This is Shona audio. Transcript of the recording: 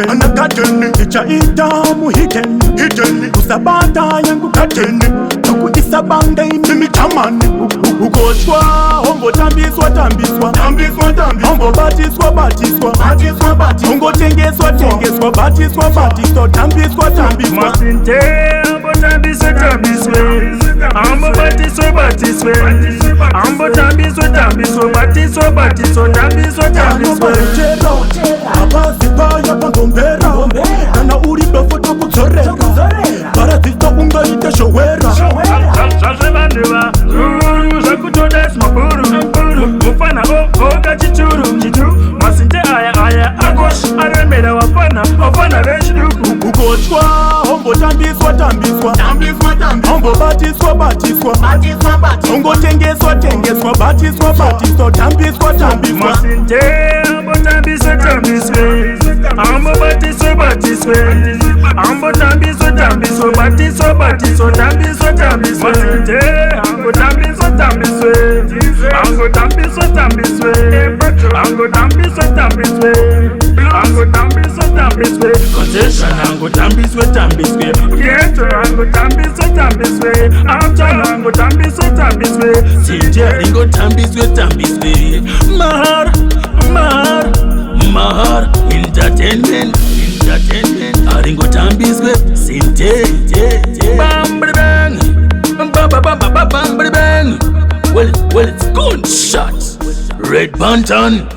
anakateni ichaita muhiteni usabata yangu kateni nokuisabanga imimi tamani ukoshwa hombo tambiswa hombo batiswa ungotengeswa batiswa tambiswa Masinte ambo tambiswe ambo batiswe ambo tambiswe batiswa tambiswe abazibaya bangombera kana uri bafoto kuzorera barazito ungaite showera Zazebandeba zakutodes maburu mufana oga chichuru Masinte aya agosh aremera wafana reshiduku ukochwa hombo tambiswa hombo batiswa ungotengeswa batiswa tambiswa Masinte ambo tambiswe ambo batiswe ambo tambiswe batiswa tambiswe Masinte ambo tambiswe ambo tambiswe ambo tambiswe concession ango tambiswe geto ango tambiswe amchana ango tambiswe Sinje ingo tambiswe Mahar entertainment aringo tambiswe Sinte bambri bang bambri bang well it's gunshot Red Bantan